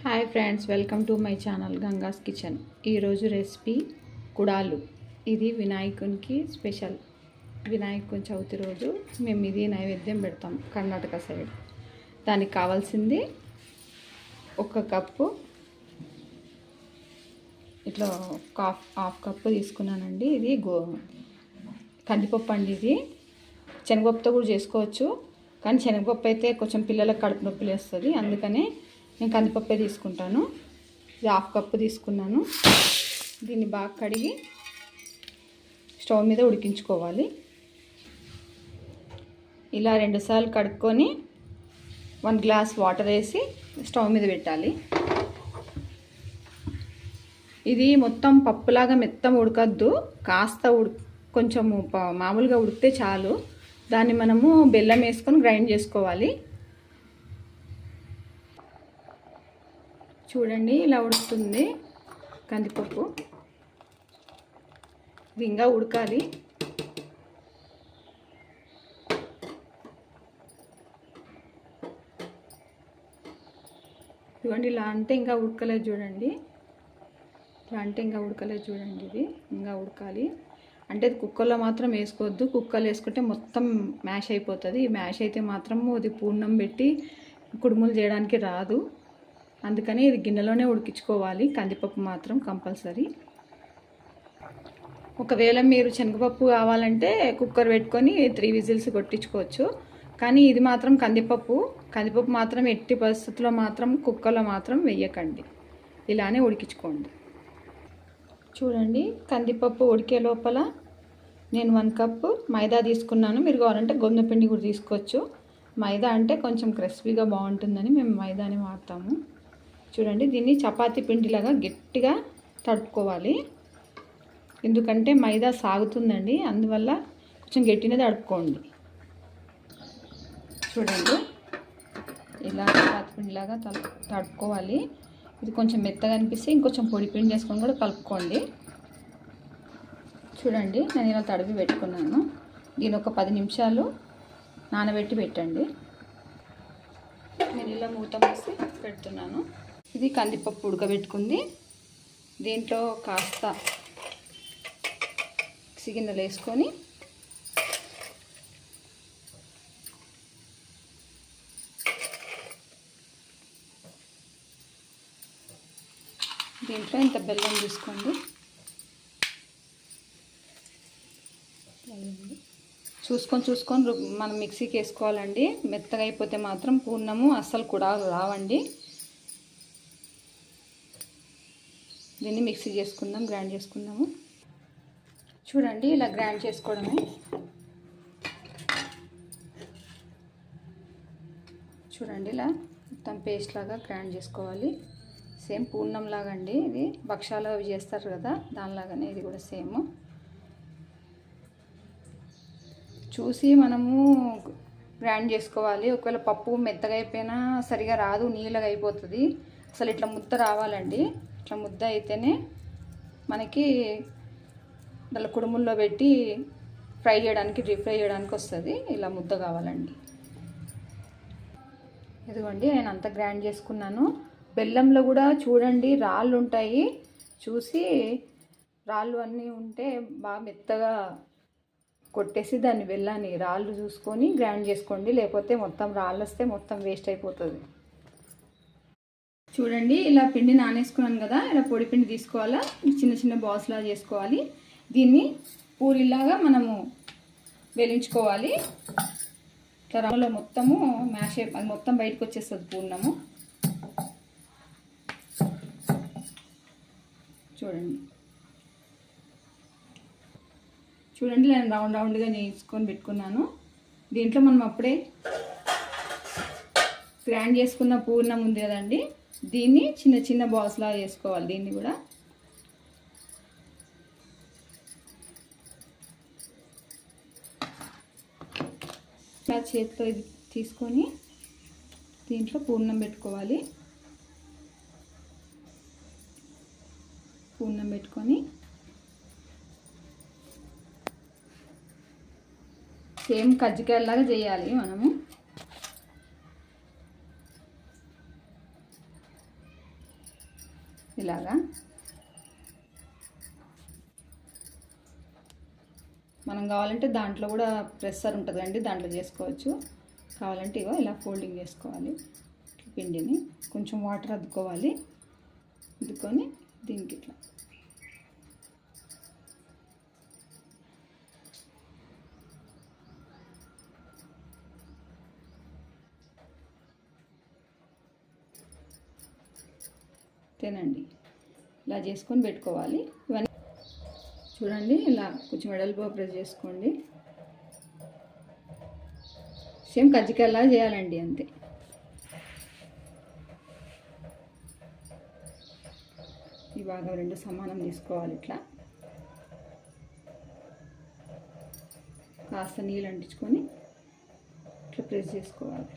Hi friends, welcome to my channel Ganga's kitchen. ఈరోజు recipe కుడాలు. ఇది వినాయకునికి స్పెషల్. వినాయకుని చవితి రోజు మేము ఇది నైవేద్యం పెడతాం కర్ణాటక సైడ్. దానికి కావాల్సింది 1 కప్పు, ఇట్లా హాఫ్ కప్పు తీసుకున్నానండి. ఇది కందిపప్పు అండి. ఇది శనగపప్పుతో కూడా చేసుకోవచ్చు, కానీ శనగపప్పు అయితే కొంచెం పిల్లలకు కడుపు నొప్పి లేస్తుంది, అందుకనే నేను కందిపప్పే తీసుకుంటాను. ఇది హాఫ్ కప్పు తీసుకున్నాను. దీన్ని బాగా కడిగి స్టవ్ మీద ఉడికించుకోవాలి. ఇలా 2 సార్లు కడుక్కొని 1 గ్లాస్ వాటర్ వేసి స్టవ్ మీద పెట్టాలి. ఇది మొత్తం పప్పులాగా మెత్తం ఉడకద్దు, కాస్త కొంచెం మామూలుగా ఉడికితే చాలు. దాన్ని మనము బెల్లం వేసుకొని గ్రైండ్ చేసుకోవాలి. చూడండి, ఇలా ఉడుకుతుంది కందిపప్పు. ఇది ఇంకా ఉడకాలి. ఇదిగోండి, ఇలా అంటే ఇంకా ఉడకలేదు చూడండి. ఇలా అంటే ఇంకా ఉడకలేదు చూడండి. ఇది ఇంకా ఉడకాలి. అంటే ఇది కుక్కర్లో మాత్రం వేసుకోవద్దు. కుక్కర్లో వేసుకుంటే మొత్తం మ్యాష్ అయిపోతుంది. ఈ మ్యాష్ అయితే మాత్రం అది పూర్ణం పెట్టి కుడుములు చేయడానికి రాదు. అందుకని ఇది గిన్నెలోనే ఉడికించుకోవాలి. కందిపప్పు మాత్రం కంపల్సరీ. ఒకవేళ మీరు శనగపప్పు కావాలంటే కుక్కర్ పెట్టుకొని 3 విజిల్స్ కొట్టించుకోవచ్చు. కానీ ఇది మాత్రం కందిపప్పు మాత్రం ఎట్టి పరిస్థితుల్లో మాత్రం కుక్కర్లో మాత్రం వేయకండి. ఇలానే ఉడికించుకోండి. చూడండి, కందిపప్పు ఉడికే లోపల నేను 1 కప్పు మైదా తీసుకున్నాను. మీరు కావాలంటే గోధుమ పిండి కూడా తీసుకోవచ్చు. మైదా అంటే కొంచెం క్రిస్పీగా బాగుంటుందని మేము మైదాని వాడతాము. చూడండి, దీన్ని చపాతీ పిండిలాగా గట్టిగా తడుపుకోవాలి. ఎందుకంటే మైదా సాగుతుందండి, అందువల్ల కొంచెం గట్టిగా తడుపుకోండి. చూడండి, ఇలా చపాతీ పిండిలాగా తడుపుకోవాలి. ఇది కొంచెం మెత్తగా అనిపిస్తే ఇంకొంచెం పొడి పిండి చేసుకొని కూడా కలుపుకోండి. చూడండి, నేను ఇలా తడిపి పెట్టుకున్నాను. దీని ఒక 10 నిమిషాలు నానబెట్టి పెట్టండి. నేను ఇలా మూత మూసి పెడుతున్నాను. ఇది కందిపప్పు ఉడకబెట్టుకుంది. దీంట్లో కాస్త మిక్సీ గిన్నెలు వేసుకొని దీంట్లో ఇంత బెల్లం తీసుకోండి. చూసుకొని మనం మిక్సీకి వేసుకోవాలండి. మెత్తగా అయిపోతే మాత్రం పూర్ణము అస్సలు కూడా రావండి. దీన్ని మిక్సీ చేసుకుందాం, గ్రైండ్ చేసుకుందాము. చూడండి, ఇలా గ్రైండ్ చేసుకోవడమే. చూడండి, ఇలా మొత్తం పేస్ట్ లాగా గ్రైండ్ చేసుకోవాలి. సేమ్ పూర్ణం లాగా అండి. ఇది భక్షాలు అవి చేస్తారు కదా, దానిలాగానే ఇది కూడా సేమ్. చూసి మనము గ్రైండ్ చేసుకోవాలి. ఒకవేళ పప్పు మెత్తగా అయిపోయినా సరిగా రాదు, నీళ్ళగా అయిపోతుంది. అసలు ఇట్లా ముద్ద రావాలండి. ఇట్లా ముద్ద అయితేనే మనకి దాని కుడుముల్లో పెట్టి ఫ్రై చేయడానికి, డీప్ ఫ్రై చేయడానికి వస్తుంది. ఇలా ముద్ద కావాలండి. ఇదిగోండి, నేను అంతా గ్రైండ్ చేసుకున్నాను. బెల్లంలో కూడా చూడండి రాళ్ళు ఉంటాయి. చూసి రాళ్ళు అన్నీ ఉంటే బాగా మెత్తగా కొట్టేసి దాన్ని బెల్లాన్ని రాళ్ళు చూసుకొని గ్రైండ్ చేసుకోండి. లేకపోతే మొత్తం రాళ్ళు వస్తే మొత్తం వేస్ట్ అయిపోతుంది. చూడండి, ఇలా పిండి నానేసుకున్నాను కదా, ఇలా పొడి పిండి తీసుకోవాలా. చిన్న చిన్న బాల్స్ లాగా చేసుకోవాలి. దీన్ని పూరిలాగా మనము వెలించుకోవాలి. ఇట్లా రవ్వలో మొత్తము మ్యాష్ అది మొత్తం బయటకు వచ్చేస్తుంది పూర్ణము. చూడండి, నేను రౌండ్గా చేసుకొని పెట్టుకున్నాను. దీంట్లో మనం అప్పుడే గ్రైండ్ చేసుకున్న పూర్ణం ఉంది కదండి, దీన్ని చిన్న చిన్న బాల్స్ లాగా చేసుకోవాలి. దీన్ని కూడా ఇలా చేతితో ఇది తీసుకొని దీంట్లో పూర్ణం పెట్టుకోవాలి. పూర్ణం పెట్టుకొని సేమ్ కజ్జికాయలాగా చేయాలి మనము. ఇలాగా మనం కావాలంటే దాంట్లో కూడా ప్రెస్సర్ ఉంటుందండి, దాంట్లో చేసుకోవచ్చు. కావాలంటే ఇగో ఇలా ఫోల్డింగ్ చేసుకోవాలి. పిండిని కొంచెం వాటర్ అద్దుకోవాలి. అద్దుకొని దీనికి ఇట్లా తినండి. ఇలా చేసుకొని పెట్టుకోవాలి. ఇవన్నీ చూడండి, ఇలా కొంచెం వెడల్పుగా ప్రెస్ చేసుకోండి. సేమ్ కజ్జికాయలా చేయాలండి, అంతే. ఈ భాగం రెండు సమానం తీసుకోవాలి. ఇట్లా కాస్త నీళ్ళు అంటించుకొని ఇట్లా ప్రెస్ చేసుకోవాలి.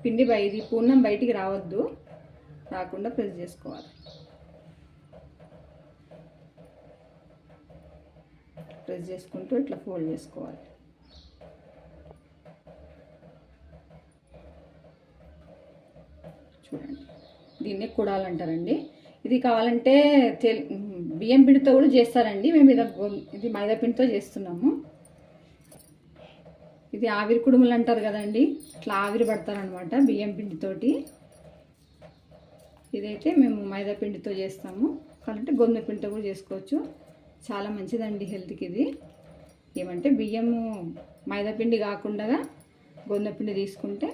పిండి ఇది పూర్ణం బయటికి రావద్దు, రాకుండా ప్రెస్ చేసుకోవాలి. ప్రెస్ చేసుకుంటూ ఇట్లా ఫోల్డ్ చేసుకోవాలి. చూడండి, దీన్నే కుడాలంటారండి. ఇది కావాలంటే బియ్యం పిండితో కూడా చేస్తారండి. మేము ఇది మైదా పిండితో చేస్తున్నాము. ఇది ఆవిరి కుడుములు అంటారు కదండి, ఇట్లా ఆవిరి పడతారనమాట బియ్యం పిండితోటి. ఇదైతే మేము మైదా పిండితో చేస్తాము. కావాలంటే గోధుమ పిండితో కూడా చేసుకోవచ్చు. చాలా మంచిదండి హెల్త్కి ఇది. ఏమంటే బియ్యము మైదా పిండి కాకుండా గోధుమ పిండి తీసుకుంటే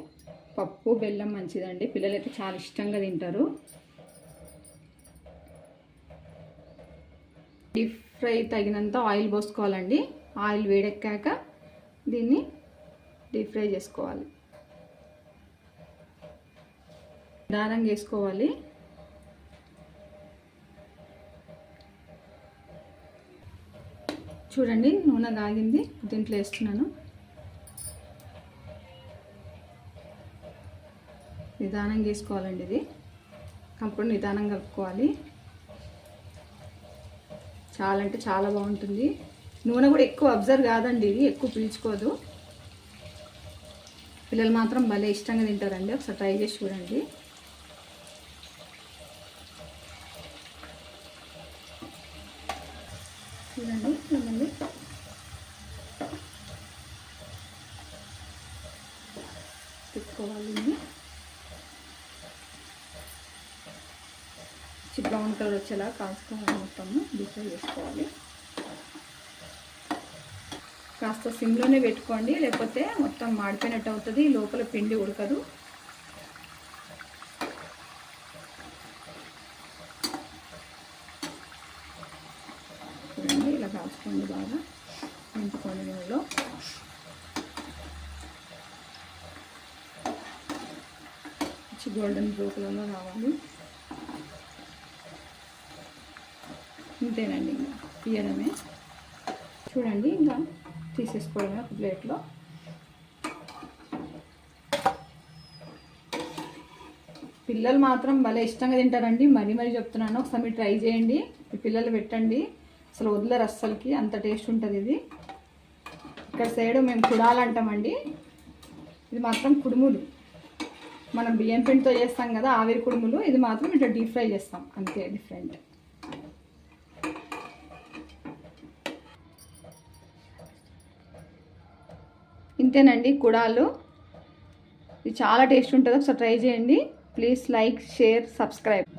పప్పు బెల్లం మంచిదండి. పిల్లలైతే చాలా ఇష్టంగా తింటారు. డీప్ ఫ్రై తగినంత ఆయిల్ పోసుకోవాలండి. ఆయిల్ వేడెక్కాక దీన్ని డీప్ ఫ్రై చేసుకోవాలి. నిదానంగా వేసుకోవాలి. చూడండి, నూనె కాగింది, దీంట్లో వేస్తున్నాను. నిదానంగా వేసుకోవాలండి. ఇది కంపల్సరీ నిదానంగా కలుపుకోవాలి. చాలా అంటే చాలా బాగుంటుంది. నూనె కూడా ఎక్కువ అబ్జర్వ్ కాదండి, ఇది ఎక్కువ పీల్చుకోదు. పిల్లలు మాత్రం భలే ఇష్టంగా తింటారండి. ఒకసారి ట్రై చేసి చూడండి. చూడండి మళ్ళీ తిప్పుకోవాలి. బ్రౌన్ కలర్ వచ్చేలా కాల్చుకోవాలి. మొత్తము డీప్ ఫ్రై చేసుకోవాలి. కాస్త సిమ్లోనే పెట్టుకోండి, లేకపోతే మొత్తం మాడిపోయినట్టు అవుతుంది, లోపల పిండి ఉడకదు. చూడండి, ఇలా కాల్చుకోండి, బాగా నింపుకోండి నూనెలో. గోల్డెన్ బ్రౌన్ కలర్లో రావాలి. ఇంతేనండి, ఇంకా తీయడమే. చూడండి, ఇంకా తీసేసుకోవడమే ఒక ప్లేట్లో. పిల్లలు మాత్రం భలే ఇష్టంగా తింటారండి. మరీ చెప్తున్నాను, ఒకసారి మీరు ట్రై చేయండి. మీ పిల్లలు పెట్టండి, అసలు వదలరు అస్సలకి, అంత టేస్ట్ ఉంటుంది ఇది. ఇక్కడ సైడ్ మేము కుడాలంటామండి. ఇది మాత్రం కుడుములు. మనం బియ్యం పిండితో చేస్తాం కదా ఆవిరి కుడుములు, ఇది మాత్రం ఇట్లా డీప్ ఫ్రై చేస్తాం, అంతే, డిఫరెంట్. ఇంతేనండి కుడాలు. ఇది చాలా టేస్ట్ ఉంటుంది, ఒకసారి ట్రై చేయండి. Please like, share, subscribe.